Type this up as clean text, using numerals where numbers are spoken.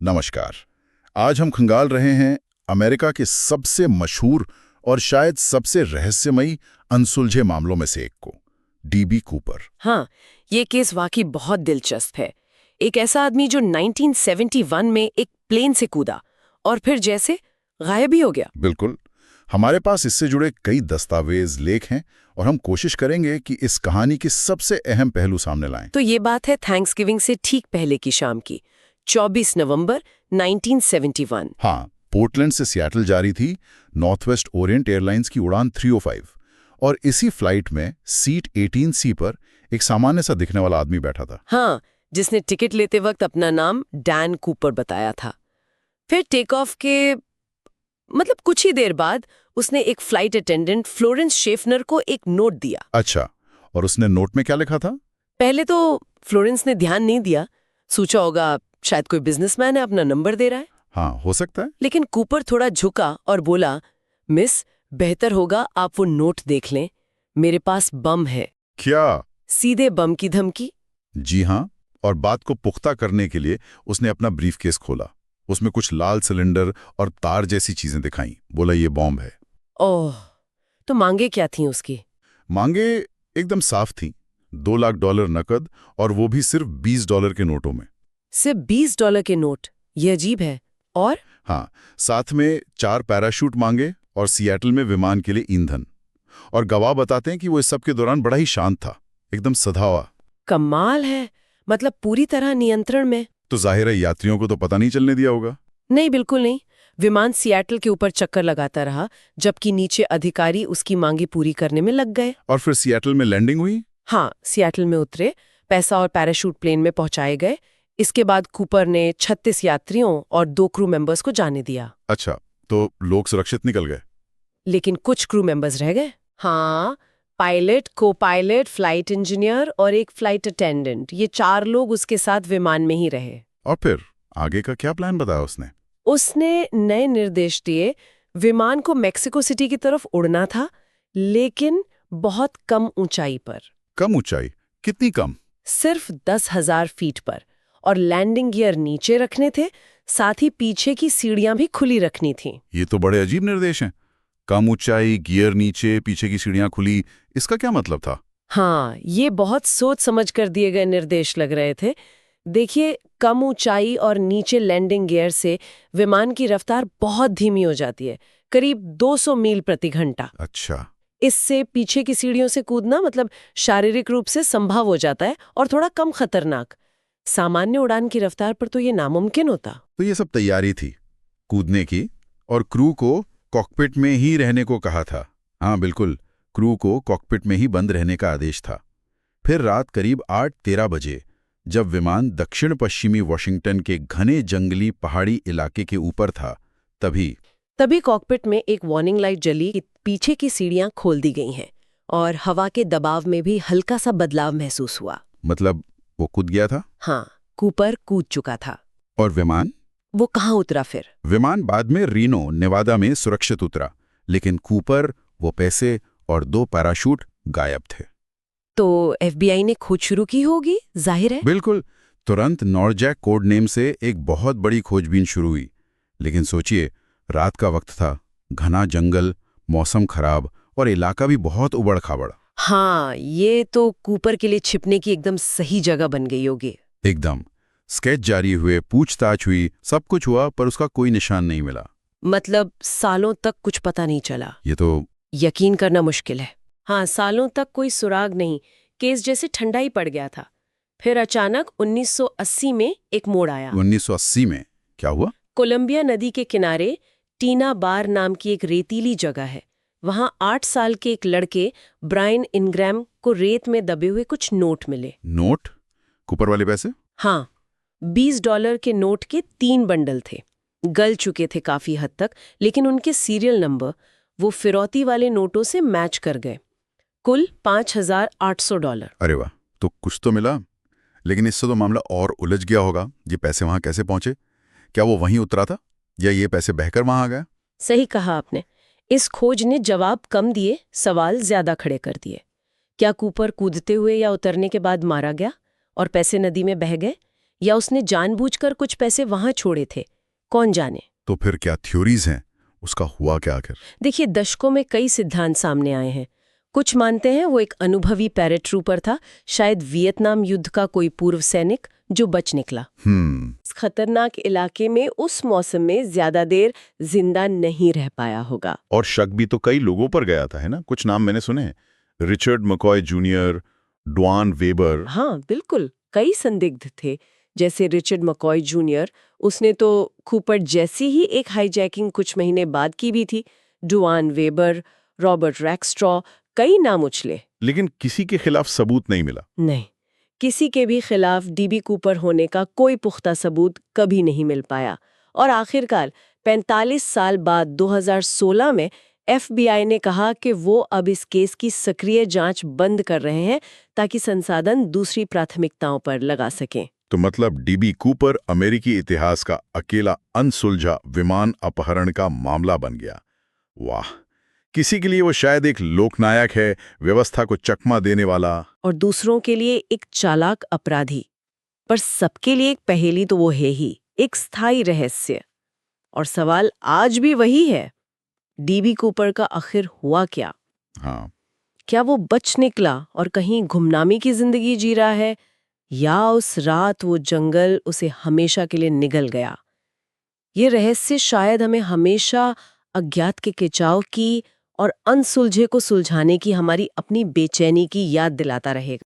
नमस्कार। आज हम खंगाल रहे हैं अमेरिका के सबसे मशहूर और शायद सबसे रहस्यमयी अनसुलझे मामलों में से एक को, डीबी कूपर। हाँ, ये केस वाकई बहुत दिलचस्प है। एक ऐसा आदमी जो 1971 में एक प्लेन से कूदा और फिर जैसे गायब ही हो गया। बिल्कुल। हमारे पास इससे जुड़े कई दस्तावेज, लेख हैं और हम कोशिश करेंगे कि इस कहानी के सबसे अहम पहलू सामने लाएं। तो ये बात है थैंक्सगिविंग से ठीक पहले की शाम की, 24 नवंबर 1971। हाँ, पोर्टलैंड से सियाटल जा रही थी नॉर्थवेस्ट ओरिएंट एयरलाइंस की उड़ान 305 और इसी फ्लाइट में सीट 18C पर एक सामान्य सा दिखने वाला आदमी बैठा था। हाँ, जिसने टिकट लेते वक्त अपना नाम डैन कूपर बताया था। फिर टेक ऑफ के कुछ ही देर बाद उसने एक फ्लाइट अटेंडेंट फ्लोरेंस शेफनर को एक नोट दिया। अच्छा, और उसने नोट में क्या लिखा था? पहले तो फ्लोरेंस ने ध्यान नहीं दिया, सोचा होगा शायद कोई बिजनेसमैन है अपना नंबर दे रहा है। हाँ, हो सकता है। लेकिन कूपर थोड़ा झुका और बोला, मिस, बेहतर होगा आप वो नोट देख लें, मेरे पास बम है। क्या? सीधे बम की धमकी। जी हाँ, और बात को पुख्ता करने के लिए उसने अपना ब्रीफकेस खोला। उसमें कुछ लाल सिलेंडर और तार जैसी चीजें दिखाई। बोला ये बॉम्ब है। ओह, तो मांगे क्या थी उसकी? मांगे एकदम साफ थी, $2 लाख नकद, और वो भी सिर्फ $20 के नोटों में। सिर्फ $20 के नोट? ये अजीब है। और? हाँ, साथ में 4 पैराशूट मांगे और सियाटल में विमान के लिए ईंधन। और गवाह बताते हैं कि वो इस सब के दौरान बड़ा ही शांत था, एकदम सधा हुआ। कमाल है, मतलब पूरी तरह नियंत्रण में। तो जाहिर है यात्रियों को तो पता नहीं चलने दिया होगा। नहीं, बिल्कुल नहीं। विमान सियाटल के ऊपर चक्कर लगाता रहा, जबकि नीचे अधिकारी उसकी मांगे पूरी करने में लग गए। और फिर सियाटल में लैंडिंग हुई। हाँ, सियाटल में उतरे, पैसा और पैराशूट प्लेन में पहुंचाए गए। इसके बाद कूपर ने 36 यात्रियों और 2 क्रू मेंबर्स को जाने दिया। अच्छा, तो लोग सुरक्षित निकल गए। लेकिन कुछ क्रू मेंबर्स रह गए। हाँ, पायलट, को पायलट, फ्लाइट इंजीनियर और एक फ्लाइट अटेंडेंट, ये 4 लोग उसके साथ विमान में ही रहे। और फिर आगे का क्या प्लान बताया उसने? उसने नए निर्देश दिए। विमान को मेक्सिको सिटी की तरफ उड़ना था, लेकिन बहुत कम ऊंचाई पर। कम ऊंचाई? कितनी कम? सिर्फ 10,000 फीट पर। और लैंडिंग गियर नीचे रखने थे, साथ ही पीछे की सीढ़ियां भी खुली रखनी थी। ये तो बड़े अजीब निर्देश हैं। कम ऊंचाई, गियर नीचे, पीछे की सीढ़ियां खुली, इसका क्या मतलब था? हाँ, ये बहुत सोच समझ कर दिए गए निर्देश लग रहे थे। देखिए, कम ऊंचाई और नीचे लैंडिंग गियर से विमान की रफ्तार बहुत धीमी हो जाती है, करीब 200 मील प्रति घंटा। अच्छा। इससे पीछे की सीढ़ियों से कूदना शारीरिक रूप से संभव हो जाता है और थोड़ा कम खतरनाक। सामान्य उड़ान की रफ्तार पर तो ये नामुमकिन होता। तो ये सब तैयारी थी कूदने की, और क्रू को कॉकपिट में ही रहने को कहा था। हाँ बिल्कुल, क्रू को कॉकपिट में ही बंद रहने का आदेश था। फिर रात करीब 8:13 बजे, जब विमान दक्षिण पश्चिमी वॉशिंगटन के घने जंगली पहाड़ी इलाके के ऊपर था, तभी कॉकपिट में एक वार्निंग लाइट जली कि पीछे की सीढ़ियां खोल दी गई हैं और हवा के दबाव में भी हल्का सा बदलाव महसूस हुआ। मतलब वो कूद गया था? हाँ, कूपर कूद चुका था। और विमान? वो कहाँ उतरा फिर? विमान बाद में रीनो, नेवादा में सुरक्षित उतरा, लेकिन कूपर, वो पैसे और 2 पैराशूट गायब थे। तो एफबीआई ने खोज शुरू की होगी, जाहिर है। बिल्कुल, तुरंत नॉरजैक कोड नेम से एक बहुत बड़ी खोजबीन शुरू हुई। लेकिन सोचिए, रात का वक्त था, घना जंगल, मौसम खराब और इलाका भी बहुत उबड़-खाबड़। हाँ, ये तो कूपर के लिए छिपने की एकदम सही जगह बन गई होगी। एकदम। स्केच जारी हुए, पूछताछ हुई, सब कुछ हुआ, पर उसका कोई निशान नहीं मिला। मतलब सालों तक कुछ पता नहीं चला। ये तो यकीन करना मुश्किल है। हाँ, सालों तक कोई सुराग नहीं, केस जैसे ठंडा ही पड़ गया था। फिर अचानक 1980 में एक मोड़ आया। 1980 में क्या हुआ? कोलंबिया नदी के किनारे टीना बार नाम की एक रेतीली जगह है। वहां 8 साल के एक लड़के ब्रायन इनग्रैम को रेत में दबे हुए कुछ नोट मिले। नोट? कूपर वाले पैसे? हाँ, $20 के नोट के 3 बंडल थे। गल चुके थे काफी हद तक, लेकिन उनके सीरियल नंबर वो फिरौती वाले नोटों से मैच कर गए। कुल $5,800। अरे वाह, तो कुछ तो मिला। लेकिन इससे तो मामला और उलझ गया होगा। ये पैसे वहां कैसे पहुंचे? क्या वो वहीं उतरा था या ये पैसे बहकर वहां आ गया? सही कहा आपने। इस खोज ने जवाब कम दिए, सवाल ज्यादा खड़े कर दिए। क्या कूपर कूदते हुए या उतरने के बाद मारा गया और पैसे नदी में बह गए, या उसने जानबूझकर कुछ पैसे वहां छोड़े थे, कौन जाने। तो फिर क्या थ्योरीज हैं? उसका हुआ क्या आखिर? देखिए, दशकों में कई सिद्धांत सामने आए हैं। कुछ मानते हैं वो एक अनुभवी पैराट्रूपर था, शायद वियतनाम युद्ध का कोई पूर्व सैनिक जो बच निकला। इस खतरनाक इलाके में उस मौसम में ज्यादा देर जिंदा नहीं रह पाया होगा। और शक भी तो कई लोगों पर गया था, है ना? कुछ नाम मैंने सुने हैं, रिचर्ड मकॉय जूनियर, डुआन वेबर। हाँ बिल्कुल, कई संदिग्ध थे। जैसे रिचर्ड मकॉय जूनियर, उसने तो कूपर जैसी ही एक हाईजैकिंग कुछ महीने बाद की भी थी। डुआन वेबर, रॉबर्ट रैक्स्ट्रॉ, कई नाम उछले। लेकिन किसी के खिलाफ सबूत नहीं मिला। नहीं, किसी के भी खिलाफ डीबी कूपर होने का कोई पुख्ता सबूत कभी नहीं मिल पाया। और आखिरकार 45 साल बाद 2016 में FBI ने कहा कि वो अब इस केस की सक्रिय जांच बंद कर रहे हैं ताकि संसाधन दूसरी प्राथमिकताओं पर लगा सकें। तो मतलब डीबी कूपर अमेरिकी इतिहास का अकेला अनसुलझा विमान अपहरण का मामला बन गया। वाह! किसी के लिए वो शायद एक लोकनायक है, व्यवस्था को चकमा देने वाला, और दूसरों के लिए एक चालाक अपराधी। पर सबके लिए एक पहेली तो वो है ही, एक स्थायी रहस्य। और सवाल आज भी वही है, डीबी कूपर का आखिर हुआ क्या? हाँ, क्या वो बच निकला और कहीं गुमनामी की जिंदगी जी रहा है, या उस रात वो जंगल उसे हमेशा के लिए निगल गया? ये रहस्य शायद हमें हमेशा अज्ञात के खिंचाव की और अनसुलझे को सुलझाने की हमारी अपनी बेचैनी की याद दिलाता रहेगा।